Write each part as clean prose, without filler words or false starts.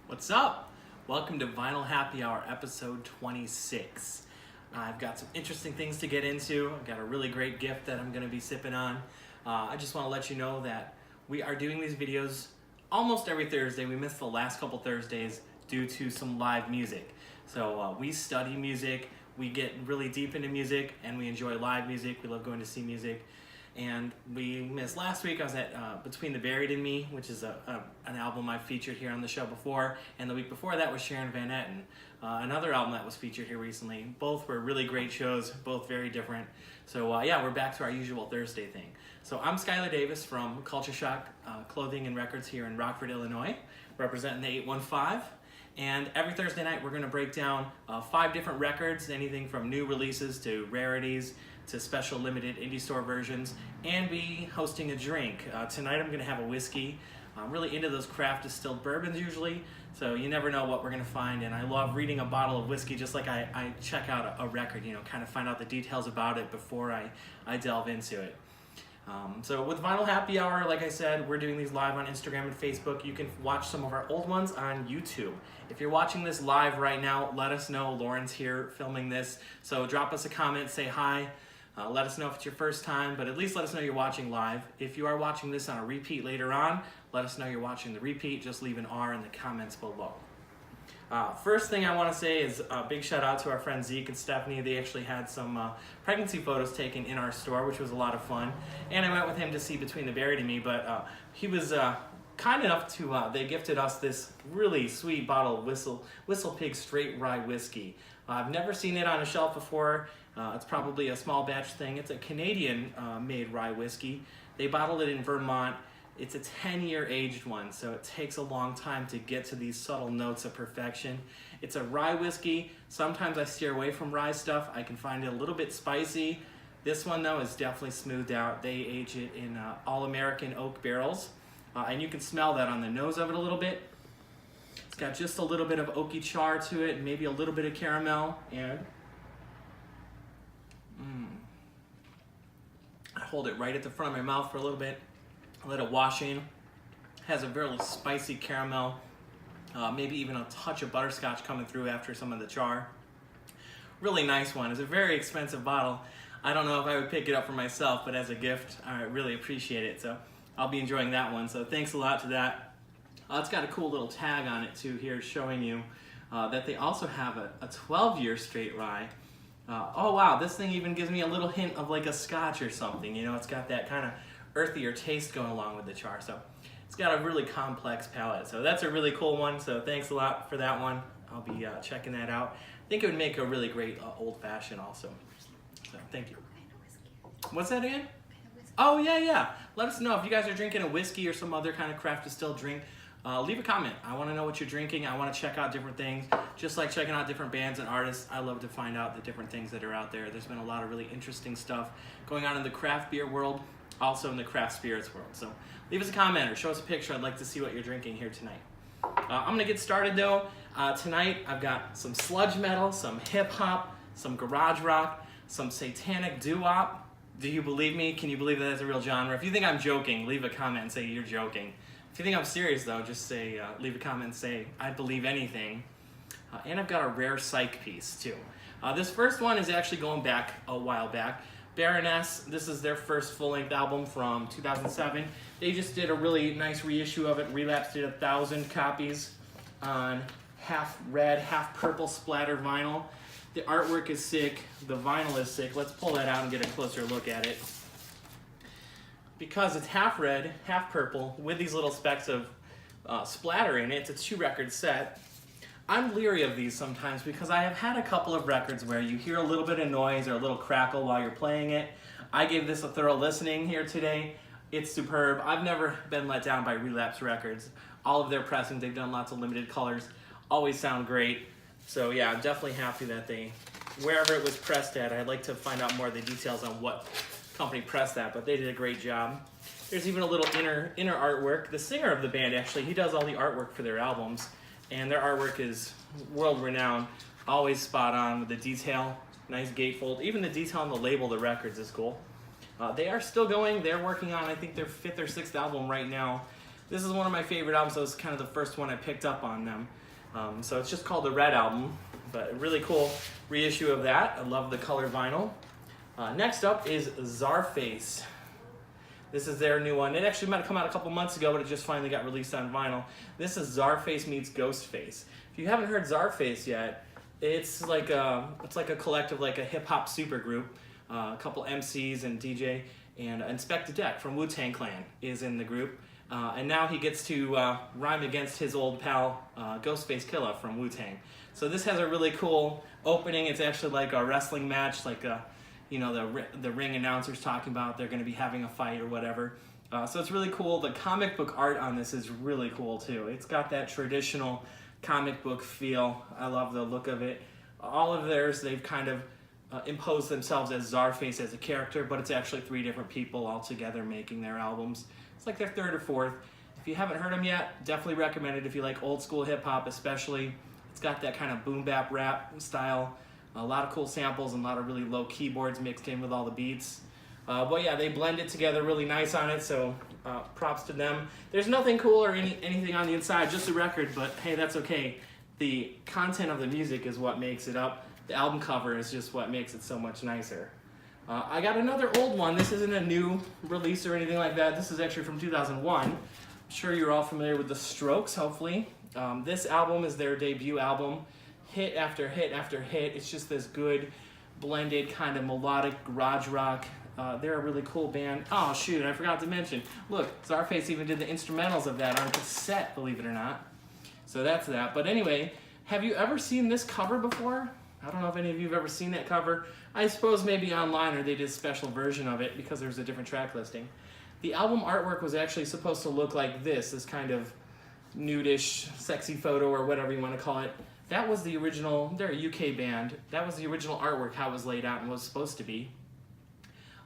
What's up? Welcome to Vinyl Happy Hour episode 26. I've got some interesting things to get into. I've got a really great gift that I'm going to be sipping on. I just want to let you know that we are doing these videos almost every Thursday. We missed the last couple Thursdays due to some live music. So we study music, we get really deep into music, and we enjoy live music. We love going to see music. And we missed last week. I was at Between the Buried and Me, which is an album I've featured here on the show before. And the week before that was Sharon Van Etten, another album that was featured here recently. Both were really great shows, both very different. So yeah, we're back to our usual Thursday thing. So I'm Skyler Davis from Culture Shock Clothing and Records here in Rockford, Illinois, representing the 815. And every Thursday night we're going to break down 5 different records, anything from new releases to rarities to special limited indie store versions, and be hosting a drink. Tonight I'm going to have a whiskey. I'm really into those craft distilled bourbons usually, so you never know what we're going to find, and I love reading a bottle of whiskey just like I check out a record, kind of find out the details about it before I delve into it. So with Vinyl Happy Hour, like I said, we're doing these live on Instagram and Facebook. You can watch some of our old ones on YouTube. If you're watching this live right now, let us know. Lauren's here filming this, so drop us a comment, say hi. Let us know if it's your first time, but at least let us know you're watching live. If you are watching this on a repeat later on, let us know you're watching the repeat. Just leave an R in the comments below. First thing I want to say is a big shout out to our friends Zeke and Stephanie. They actually had some pregnancy photos taken in our store, which was a lot of fun. And I went with him to see Between the Buried and Me, but he was kind enough to, they gifted us this really sweet bottle of Whistle Pig Straight Rye Whiskey. I've never seen it on a shelf before. It's probably a small batch thing. It's a Canadian made rye whiskey. They bottled it in Vermont. It's a 10-year aged one, so it takes a long time to get to these subtle notes of perfection. It's a rye whiskey. Sometimes I steer away from rye stuff. I can find it a little bit spicy. This one, though, is definitely smoothed out. They age it in all-American oak barrels, and you can smell that on the nose of it a little bit. It's got just a little bit of oaky char to it, maybe a little bit of caramel, and I hold it right at the front of my mouth for a little bit, let it wash in. Has a very spicy caramel, maybe even a touch of butterscotch coming through after some of the char. Really nice one. It's a very expensive bottle. I don't know if I would pick it up for myself, but as a gift, I really appreciate it. So I'll be enjoying that one. So thanks a lot to that. It's got a cool little tag on it too here showing you that they also have a 12-year straight rye. Oh wow, this thing even gives me a little hint of like a scotch or something. It's got that kind of earthier taste going along with the char. So it's got a really complex palate. So that's a really cool one. So thanks a lot for that one. I'll be checking that out. I think it would make a really great old fashioned also. So thank you. What's that again? Oh yeah. Let us know if you guys are drinking a whiskey or some other kind of craft distilled drink. Leave a comment. I want to know what you're drinking. I want to check out different things. Just like checking out different bands and artists, I love to find out the different things that are out there. There's been a lot of really interesting stuff going on in the craft beer world, also in the craft spirits world. So leave us a comment or show us a picture. I'd like to see what you're drinking here tonight. I'm going to get started though. Tonight I've got some sludge metal, some hip hop, some garage rock, some satanic doo-wop. Do you believe me? Can you believe that that's a real genre? If you think I'm joking, leave a comment and say you're joking. If you think I'm serious though, just say, leave a comment and say, I believe anything. And I've got a rare psych piece too. This first one is actually going back a while back. Baroness, this is their first full-length album from 2007. They just did a really nice reissue of it. Relapse did 1,000 copies on half red, half purple splatter vinyl. The artwork is sick, the vinyl is sick. Let's pull that out and get a closer look at it. Because it's half red, half purple, with these little specks of splatter in it, it's a 2-record set. I'm leery of these sometimes because I have had a couple of records where you hear a little bit of noise or a little crackle while you're playing it. I gave this a thorough listening here today. It's superb. I've never been let down by Relapse Records. All of their pressings, they've done lots of limited colors, always sound great. So yeah, I'm definitely happy that wherever it was pressed at, I'd like to find out more of the details on what company pressed that, but they did a great job. There's even a little inner artwork. The singer of the band, actually, he does all the artwork for their albums, and their artwork is world-renowned, always spot on with the detail, nice gatefold. Even the detail on the label of the records is cool. They are still going. They're working on, I think, their 5th or 6th album right now. This is one of my favorite albums, so it's kind of the first one I picked up on them. So it's just called the Red Album, but a really cool reissue of that. I love the color vinyl. Next up is Tsar Face. This is their new one. It actually might have come out a couple months ago, but it just finally got released on vinyl. This is Tsar Face meets Ghostface. If you haven't heard Tsar Face yet, it's like a collective, like a hip hop super group. A couple MCs and DJ, and Inspector Deck from Wu-Tang Clan is in the group. And now he gets to rhyme against his old pal, Ghostface Killah from Wu-Tang. So this has a really cool opening. It's actually like a wrestling match, like the ring announcers talking about they're going to be having a fight or whatever. So it's really cool. The comic book art on this is really cool too. It's got that traditional comic book feel. I love the look of it. All of theirs, they've kind of imposed themselves as Tsar Face as a character, but it's actually 3 different people all together making their albums. It's like their 3rd or 4th. If you haven't heard them yet, definitely recommend it if you like old school hip hop especially. It's got that kind of boom bap rap style, a lot of cool samples and a lot of really low keyboards mixed in with all the beats. But yeah, they blend it together really nice on it, so props to them. There's nothing cool or anything on the inside, just a record, but hey, that's okay. The content of the music is what makes it up. The album cover is just what makes it so much nicer. I got another old one. This isn't a new release or anything like that. This is actually from 2001. I'm sure you're all familiar with The Strokes, hopefully. This album is their debut album. Hit after hit after hit. It's just this good, blended kind of melodic garage rock. They're a really cool band. Oh shoot, I forgot to mention. Look, Czarface even did the instrumentals of that on cassette, believe it or not. So that's that. But anyway, have you ever seen this cover before? I don't know if any of you have ever seen that cover. I suppose maybe online or they did a special version of it because there's a different track listing. The album artwork was actually supposed to look like this kind of nudish, sexy photo or whatever you want to call it. That was the original, they're a UK band. That was the original artwork, how it was laid out and was supposed to be.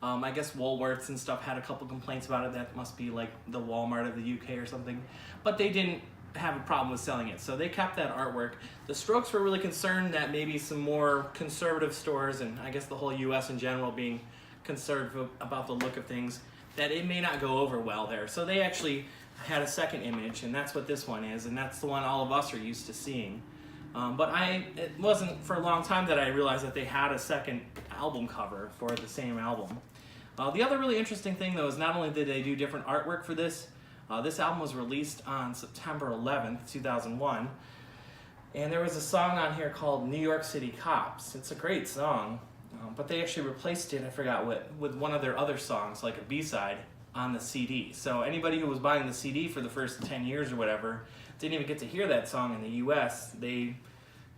I guess Woolworths and stuff had a couple complaints about it. That must be like the Walmart of the UK or something. But they didn't have a problem with selling it, so they kept that artwork. The Strokes were really concerned that maybe some more conservative stores, and I guess the whole US in general being conservative about the look of things, that it may not go over well there. So they actually had a second image, and that's what this one is, and that's the one all of us are used to seeing. But it wasn't for a long time that I realized that they had a second album cover for the same album. The other really interesting thing though is not only did they do different artwork for this, this album was released on September 11th, 2001, and there was a song on here called New York City Cops. It's a great song, but they actually replaced it, I forgot what, with one of their other songs, like a B-side, on the CD. So anybody who was buying the CD for the first 10 years or whatever didn't even get to hear that song in the US. They,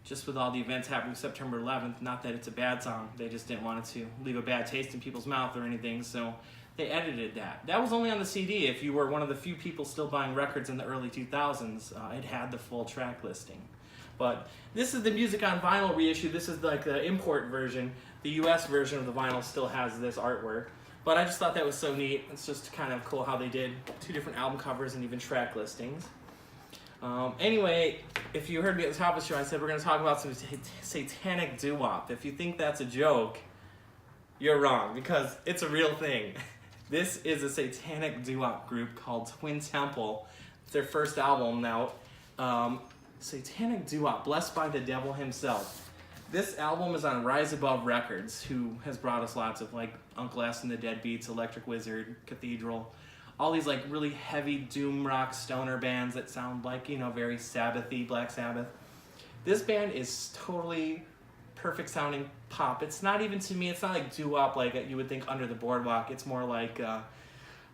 just with all the events happening September 11th, not that it's a bad song, they just didn't want it to leave a bad taste in people's mouth or anything, so they edited that. That was only on the CD. If you were one of the few people still buying records in the early 2000s, it had the full track listing. But this is the music on vinyl reissue. This is like the import version. The US version of the vinyl still has this artwork. But I just thought that was so neat. It's just kind of cool how they did 2 different album covers and even track listings. Anyway, if you heard me at the top of the show, I said we're going to talk about some satanic doo-wop. If you think that's a joke, you're wrong, because it's a real thing. This is a satanic doo-wop group called Twin Temple. It's their first album now. Satanic doo-wop, blessed by the devil himself. This album is on Rise Above Records, who has brought us lots of like Uncle S and the Deadbeats, Electric Wizard, Cathedral, all these like really heavy doom rock stoner bands that sound like, you know, very Sabbathy, Black Sabbath. This band is totally perfect sounding pop. It's not even, to me, it's not like doo-wop like you would think Under the Boardwalk. It's more like,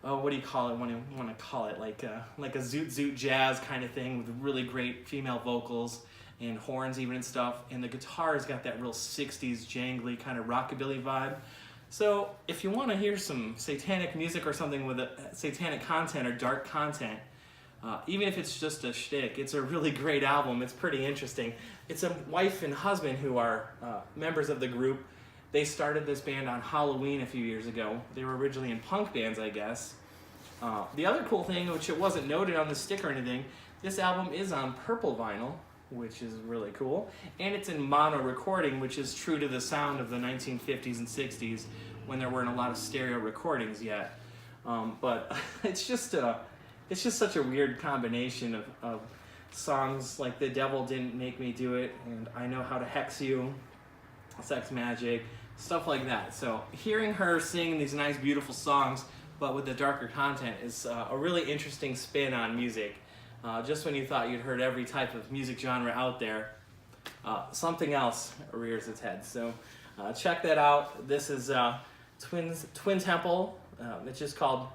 what do you call it when you want to call it? Like a zoot jazz kind of thing with really great female vocals and horns even and stuff. And the guitar's got that real 60s jangly kind of rockabilly vibe. So if you want to hear some satanic music or something with a satanic content or dark content, even if it's just a shtick, it's a really great album. It's pretty interesting. It's a wife and husband who are members of the group. They started this band on Halloween a few years ago. They were originally in punk bands, I guess. The other cool thing, which it wasn't noted on the stick or anything, this album is on purple vinyl, which is really cool. And it's in mono recording, which is true to the sound of the 1950s and 60s when there weren't a lot of stereo recordings yet. But it's just it's just such a weird combination of songs like The Devil Didn't Make Me Do It and I Know How to Hex You, Sex Magic, stuff like that. So hearing her sing these nice, beautiful songs, but with the darker content, is a really interesting spin on music. Just when you thought you'd heard every type of music genre out there, something else rears its head. So check that out. This is Twin Temple. It's just called,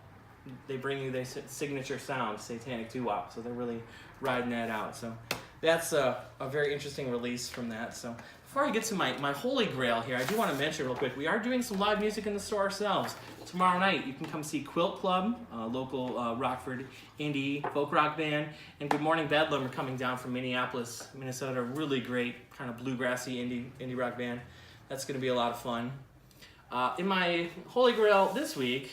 they bring you their signature sound, Satanic Doo-Wop. So they're really riding that out. So that's a very interesting release from that. So before I get to my holy grail here, I do want to mention real quick, we are doing some live music in the store ourselves. Tomorrow night, you can come see Quilt Club, a local Rockford indie folk rock band, and Good Morning Bedlam are coming down from Minneapolis, Minnesota. Really great kind of bluegrassy indie rock band. That's going to be a lot of fun. In my holy grail this week,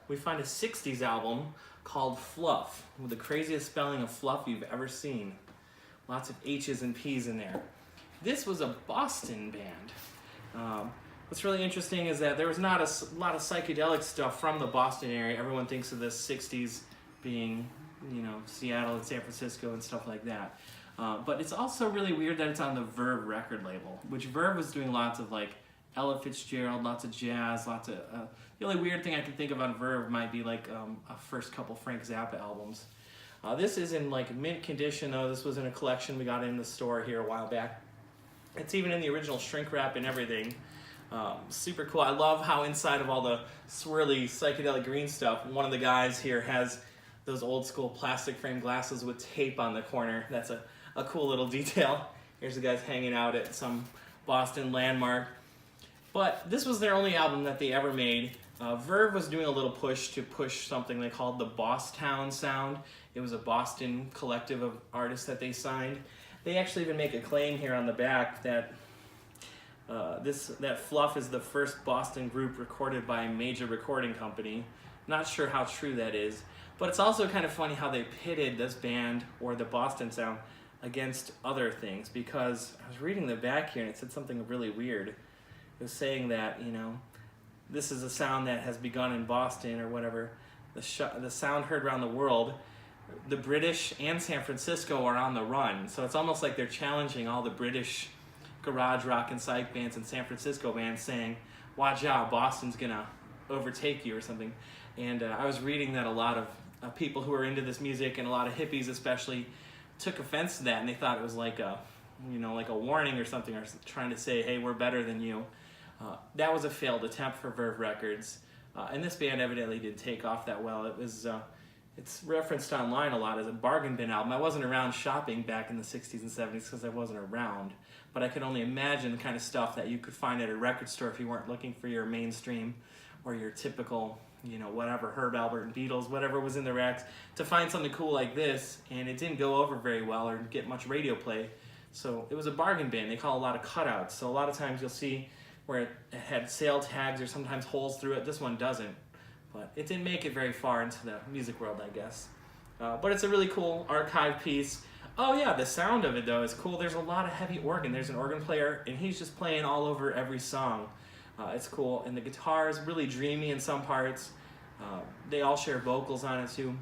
we find a 60s album called Fluff, with the craziest spelling of fluff you've ever seen. Lots of H's and P's in there. This was a Boston band. What's really interesting is that there was not a lot of psychedelic stuff from the Boston area. Everyone thinks of the 60s being, you know, Seattle and San Francisco and stuff like that. But it's also really weird that it's on the Verve record label, which Verve was doing lots of like Ella Fitzgerald, lots of jazz, lots of... the only weird thing I can think of on Verve might be like a first couple Frank Zappa albums. This is in like mint condition though. This was in a collection we got in the store here a while back. It's even in the original shrink wrap and everything. Super cool. I love how inside of all the swirly psychedelic green stuff, one of the guys here has those old school plastic frame glasses with tape on the corner. That's a cool little detail. Here's the guys hanging out at some Boston landmark. But this was their only album that they ever made. Verve was doing a little push to push something they called the Bosstown sound. It was a Boston collective of artists that they signed. They actually even make a claim here on the back that that Fluff is the first Boston group recorded by a major recording company. Not sure how true that is, but it's also kind of funny how they pitted this band, or the Boston sound, against other things, because I was reading the back here and it said something really weird. It was saying that, you know, this is a sound that has begun in Boston or whatever. The sound heard around the world. The British and San Francisco are on the run, so it's almost like they're challenging all the British garage rock and psych bands and San Francisco bands, saying, watch out, Boston's gonna overtake you or something. And I was reading that a lot of people who are into this music, and a lot of hippies especially, took offense to that, and they thought it was like a, you know, like a warning or something, or trying to say, hey, we're better than you. That was a failed attempt for Verve Records, and this band evidently didn't take off that well. It was it's referenced online a lot as a bargain bin album. I wasn't around shopping back in the 60s and 70s because I wasn't around, but I could only imagine the kind of stuff that you could find at a record store if you weren't looking for your mainstream or your typical, you know, whatever, Herb Alpert and Beatles, whatever was in the racks, to find something cool like this, and it didn't go over very well or get much radio play. So it was a bargain bin. They call a lot of cutouts. So a lot of times you'll see where it had sale tags or sometimes holes through it. This one doesn't. But it didn't make it very far into the music world, I guess. But it's a really cool archive piece. Oh yeah, the sound of it though is cool. There's a lot of heavy organ. There's an organ player, and he's just playing all over every song. It's cool, and the guitar is really dreamy in some parts. They all share vocals on it too.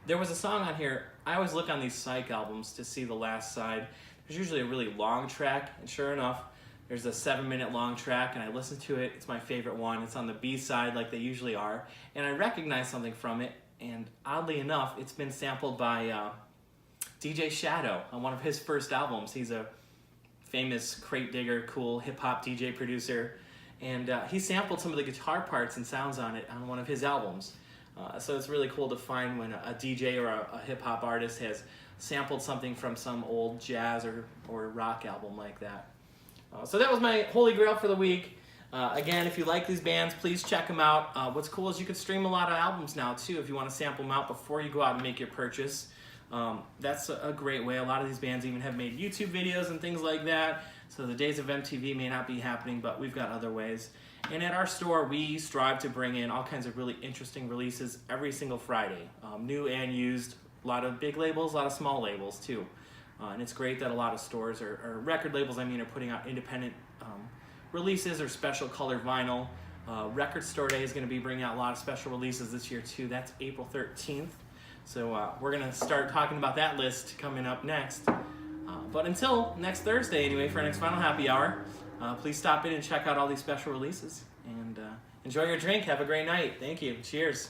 There was a song on here. I always look on these psych albums to see the last side. There's usually a really long track, and sure enough, there's a 7-minute long track, and I listened to it. It's my favorite one. It's on the B side like they usually are, and I recognize something from it, and oddly enough, it's been sampled by DJ Shadow on one of his first albums. He's a famous crate digger, cool hip-hop DJ producer, and he sampled some of the guitar parts and sounds on it on one of his albums. So it's really cool to find when a DJ or a hip-hop artist has sampled something from some old jazz or rock album like that. So that was my holy grail for the week. Again, if you like these bands, please check them out. What's cool is you can stream a lot of albums now too if you want to sample them out before you go out and make your purchase. That's a great way. A lot of these bands even have made YouTube videos and things like that. So the days of MTV may not be happening, but we've got other ways. And at our store, we strive to bring in all kinds of really interesting releases every single Friday. New and used, a lot of big labels, a lot of small labels too. And it's great that a lot of stores, or record labels, I mean, are putting out independent releases or special colored vinyl. Record Store Day is going to be bringing out a lot of special releases this year too. That's April 13th. So we're going to start talking about that list coming up next. But until next Thursday, anyway, for our next Vinyl Happy Hour, please stop in and check out all these special releases. And enjoy your drink. Have a great night. Thank you. Cheers.